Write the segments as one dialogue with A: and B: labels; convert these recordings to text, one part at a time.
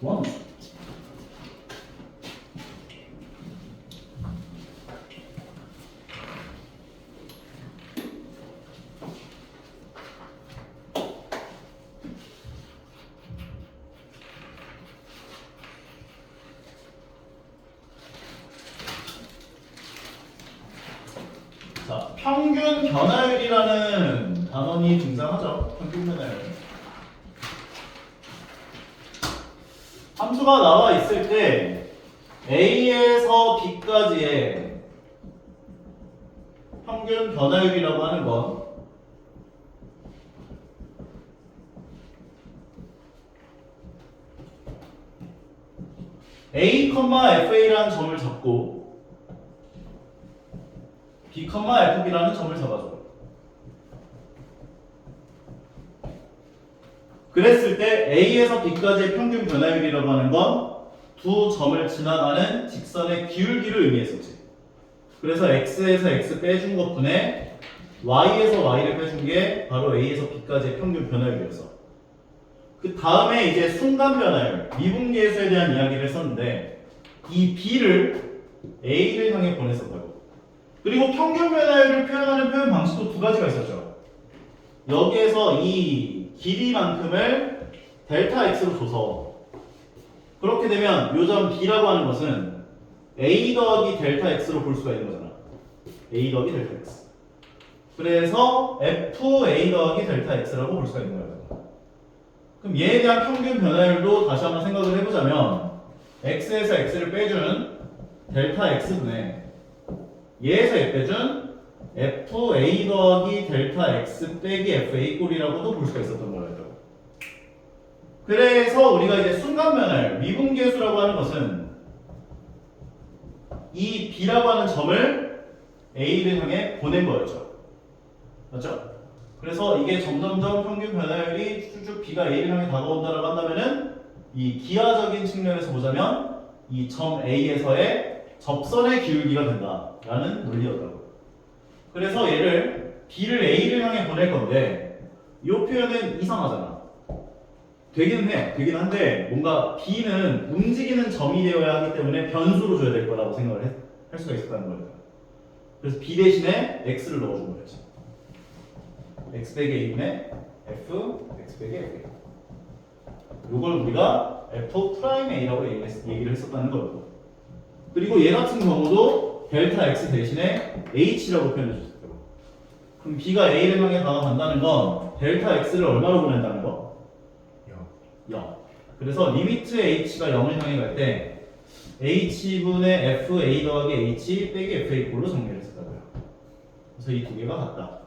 A: 도함수. 자, 평균 변화율이라는 단원이 등장하죠. 평균 변화율. 함수가 나와 있을 때 A에서 B까지의 평균 변화율이라고 하는 건 A, FA라는 점을 잡고 B, FB라는 점을 잡아줘. 그랬을 때 A에서 B까지의 평균 변화율이라고 하는 건 두 점을 지나가는 직선의 기울기를 의미했었지. 그래서 X에서 X 빼준 것분에 Y에서 Y를 빼준 게 바로 A에서 B까지의 평균 변화율이었어. 그 다음에 이제 순간 변화율, 미분계수에 대한 이야기를 했었는데 이 B를 A를 향해 보냈었다고. 그리고 평균 변화율을 표현하는 표현 방식도 두 가지가 있었죠. 여기에서 이 길이만큼을 델타 X로 줘서 그렇게 되면 요 점 B라고 하는 것은 A 더하기 델타 X로 볼 수가 있는 거잖아. A 더하기 델타 X. 그래서 FA 더하기 델타 X라고 볼 수가 있는 거예요. 그럼 얘에 대한 평균 변화율도 다시 한번 생각을 해보자면 X에서 X를 빼준 델타 X분의 얘에서 얘 빼준 FA 더하기 델타 X 빼기 FA 꼴이라고도 볼 수가 있었던 거예요. 그래서 우리가 이제 순간 변화율, 미분계수라고 하는 것은 이 B라고 하는 점을 A를 향해 보낸 거였죠. 맞죠? 그래서 이게 점점점 평균 변화율이 쭉쭉 B가 A를 향해 다가온다라고 한다면은 이 기하적인 측면에서 보자면 이 점 A에서의 접선의 기울기가 된다라는 논리였다고. 그래서 얘를 B를 A를 향해 보낼 건데 이 표현은 이상하잖아. 되기는 해. 되긴 한데 뭔가 B는 움직이는 점이 되어야 하기 때문에 변수로 줘야 될 거라고 생각을 할 수가 있었다는 거예요. 그래서 B 대신에 X를 넣어준 거였지. X 빼기 A분의 F, X 빼기 FA. 이걸 우리가 F 프라임 A라고 얘기를 했었다는 거였고. 그리고 얘 같은 경우도 델타 X 대신에 H라고 표현해 줬었고. 그럼 B가 A를 향해 다가간다는 건 델타 X를 얼마로 보낸다는 거? 0. 그래서 리미트 h가 0을 향해 갈 때 h분의 f a 더하기 h 빼기 fa 꼴로 정리를 했었다고요. 그래서 이 두 개가 같다.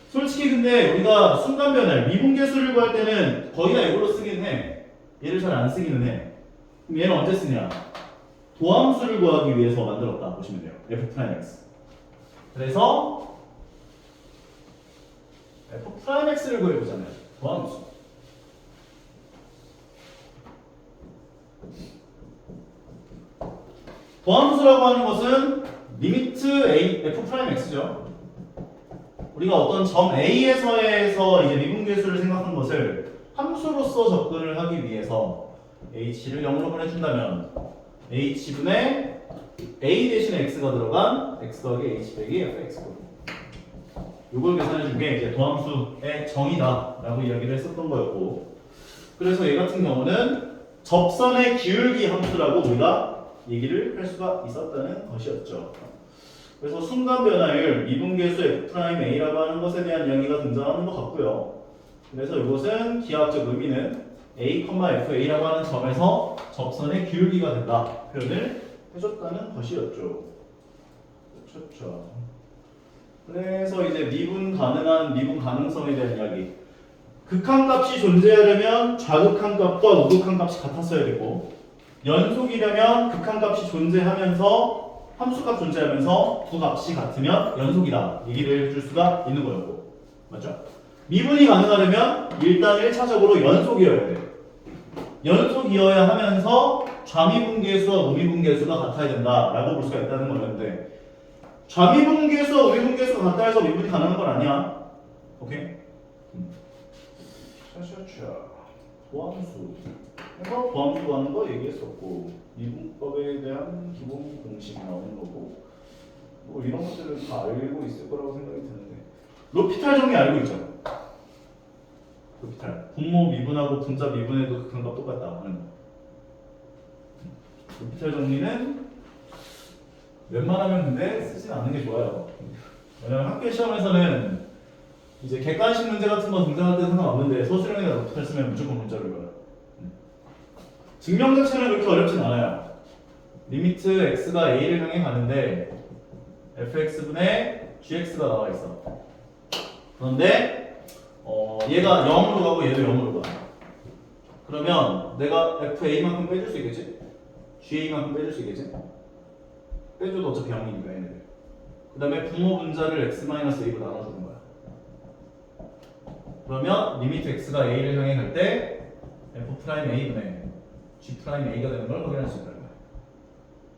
A: 솔직히 근데 우리가 순간 변화를 미분계수를 구할 때는 거의 다 이걸로 쓰긴 해. 얘를 잘 안 쓰기는 해. 그럼 얘는 언제 쓰냐? 도함수를 구하기 위해서 만들었다 보시면 돼요. f'x. 그래서 f'x를 구해보자면 도함수. 도함수라고 하는 것은 리미트 A, F'X죠. 우리가 어떤 점 A에서에서 이제 미분계수를 생각한 것을 함수로서 접근을 하기 위해서 H를 0으로 보내준다면 H분의 A 대신에 X가 들어간 X 더하기 H 빼기 Fx. 이걸 계산해준 게 이제 도함수의 정의다라고 이야기를 했었던 거였고, 그래서 얘 같은 경우는 접선의 기울기 함수라고 우리가 얘기를 할 수가 있었다는 것이었죠. 그래서 순간 변화율, 미분계수 F'A라고 하는 것에 대한 이야기가 등장하는 것 같고요. 그래서 이것은 기하학적 의미는 A, FA라고 하는 점에서 접선의 기울기가 된다 표현을 해줬다는 것이었죠. 그렇죠. 그래서 이제 미분 가능성에 대한 이야기. 극한값이 존재하려면 좌극한값과 우극한값이 같았어야 되고, 연속이려면 극한값이 존재하면서 함수값 존재하면서 두 값이 같으면 연속이다 얘기를 해줄 수가 있는 거였고, 맞죠? 미분이 가능하려면 일단 1차적으로 연속이어야 돼. 연속이어야 하면서 좌미분계수와 우미분계수가 같아야 된다라고 볼 수가 있다는 거였는데, 좌미분계수와 우미분계수가 같다 해서 미분이 가능한 건 아니야. 오케이? 샤샤샤 도함수 해서 보함수 구하는 거 얘기했었고 미분법에 대한 기본 공식 나오는 거고 뭐 이런 것들은 다 알고 있을 거라고 생각이 드는데 로피탈 정리 알고 있죠? 로피탈 분모 미분하고 분자 미분에도 그런 거 똑같다 하는 거. 로피탈 정리는 웬만하면 근데 쓰진 않는 게 좋아요. 왜냐면 학교 시험에서는 이제 객관식 문제 같은 거 등장할 때 상관없는데 소수령에다 로피탈 쓰면 무조건 문자를 거예요. 증명 자체는 그렇게 어렵진 않아요. 리미트 x가 a를 향해 가는데 fx분의 gx가 나와 있어. 그런데 얘가 0으로 가고 얘도 0으로 가. 그러면 내가 fa만큼 빼줄 수 있겠지? ga만큼 빼줄 수 있겠지? 빼줘도 어차피 0이니까 얘네들. 그 다음에 분모 분자를 x-a로 나눠주는 거야. 그러면 리미트 x가 a를 향해 갈 때 f'a분의 g'a가 되는 걸 확인할 수 있다는 거야.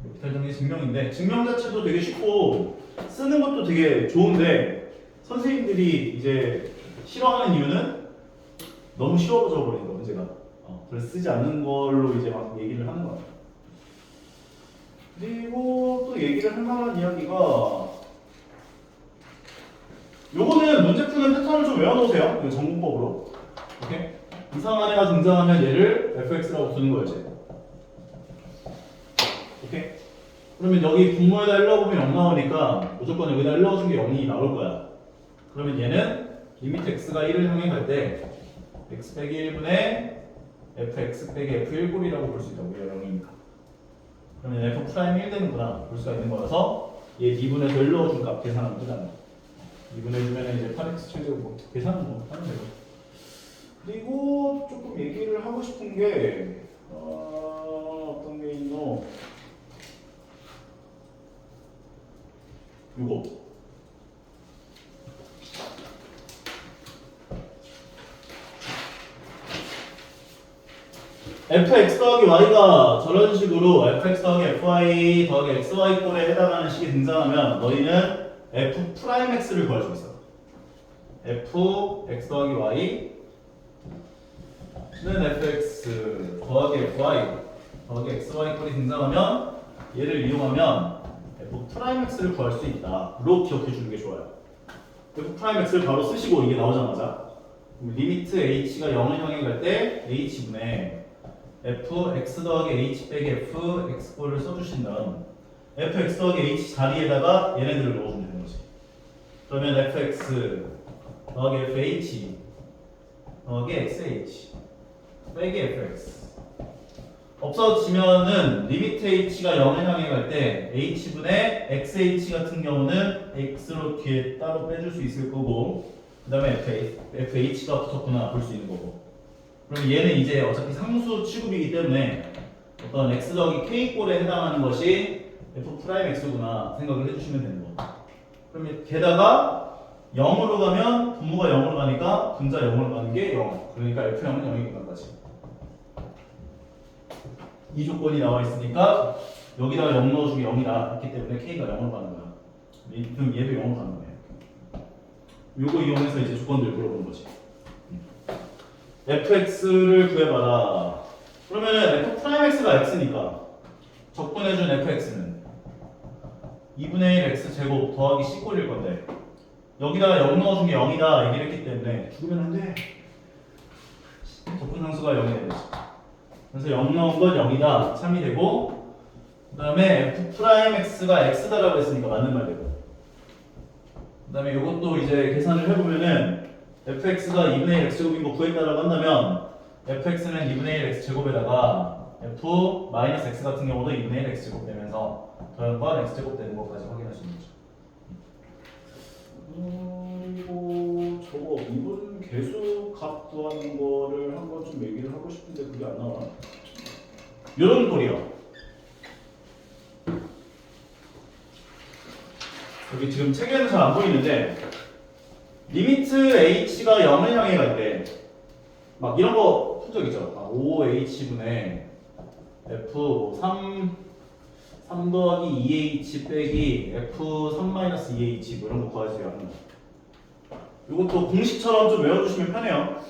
A: 로피탈 정리 증명인데 증명 자체도 되게 쉽고 쓰는 것도 되게 좋은데 선생님들이 이제 싫어하는 이유는 너무 쉬워져 버리는 거 문제가. 그래서 쓰지 않는 걸로 이제 막 얘기를 하는 거야. 그리고 또 얘기를 할 만한 이야기가 요거는 문제 푸는 패턴을 좀 외워놓으세요. 이거 전공법으로. 오케이? 이상한 애가 등장하면 얘를 fx라고 두는 거였지. 오케이? 그러면 여기 분모에다 1 넣어보면 0 나오니까 무조건 여기다 1 넣어준 게 0이 나올 거야. 그러면 얘는 리미트 x가 1을 향해 갈 때 x 빼기 1분의 fx 빼기 f1꼴이라고 볼 수 있다고. 얘가 0이니까. 그러면 f 프라임 1 되는구나 볼 수가 있는 거라서 얘 2분에서 1 넣어준 값 계산하면 되잖아. 2분의 1주면 이제 8x 최제곱 계산은 뭐 하면 되고. 그리고 조금 얘기를 하고 싶은 게 어떤 게 있노? 요거 fx 더하기 y가 저런 식으로 fx 더하기 fy 더하기 xy 꼴에 해당하는 식이 등장하면 너희는 f 프라임 x를 구할 수 있어. f x 더하기 y는 fx 더하기 fy 더하기 xy 꼴이 등장하면 얘를 이용하면 f 프라임 x를 구할 수 있다. 로 기억해 주는 게 좋아요. f 프라임 x를 바로 쓰시고 이게 나오자마자 리미트 h가 0을 향해 갈 때 h분의 f x 더하기 h 빼기 f x꼴을 써주신 다음 f x 더하기 h 자리에다가 얘네들을 넣어주면 되는 거지. 그러면 fx 더하기 fh 더하기 xh 빼기 fx 없어지면은 리미트 h가 0을 향해 갈 때 h분의 xh 같은 경우는 x로 뒤에 따로 빼줄 수 있을 거고 그 다음에 fh가 붙었구나 볼 수 있는 거고. 그럼 얘는 이제 어차피 상수 취급이기 때문에 어떤 x 더하기 k 꼴에 해당하는 것이 f 프라임 x구나 생각을 해주시면 되는 거. 그러면 게다가 0으로 가면 분모가 0으로 가니까 분자 0으로 가는 게 0. 그러니까 f0은 0이구나까지. 이 조건이 나와 있으니까 여기다가 0 넣어주기 0이다 했기 때문에 k가 0으로 가는 거야. 그럼 얘도 0으로 가는 거예요. 요거 이용해서 이제 조건들 물어보는 거지. fx를 구해봐라. 그러면은 f 프라임 x가 x니까 적분해준 fx는 2분의 1 x 제곱 더하기 c 꼴일 건데 여기다가 0 넣어준 게 0이다 얘기를 했기 때문에 죽으면 안 돼. 적분상수가 0이 되는 거지. 그래서 0 넣은 건 0이다 참이 되고 그 다음에 f 프라임 x가 x다라고 했으니까 맞는 말 되고 그 다음에 이것도 이제 계산을 해보면은 fx가 2분의 1 x제곱인 거 구했다라고 한다면 fx는 2분의 1 x제곱에다가 f 마이너스 x 같은 경우도 2분의 1 x제곱 되면서 더연관 x제곱 되는 것까지 확인할 수 있는 거죠. 그리고 저거 미분 계수 값 구하는 거를 한번 좀 얘기를 하고 싶은데 그게 안 나와. 요런 꼴이요. 여기 지금 책에는 잘 안 보이는데 리미트 h가 0을 향해 갈 때 막 이런 거 푼 적 있죠? 5h분의 f 3 더하기 2h 빼기 f 3 마이너스 2h 뭐 이런 거 구할 수 있는 거. 이것도 공식처럼 좀 외워주시면 편해요.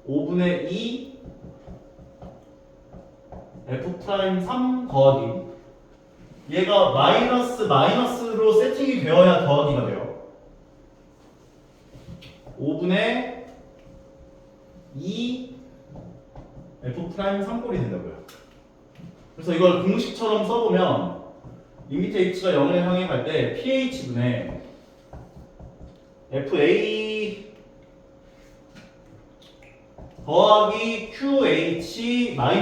A: 5분의 2 F'3 더하기 얘가 마이너스로 세팅이 되어야 더하기가 돼요. 5분의 2 F'3꼴이 된다고요. 그래서 이걸 공식처럼 써보면 리미트 h가 0을 향해 갈 때 pH분의 FA 더하기 QH 마이너스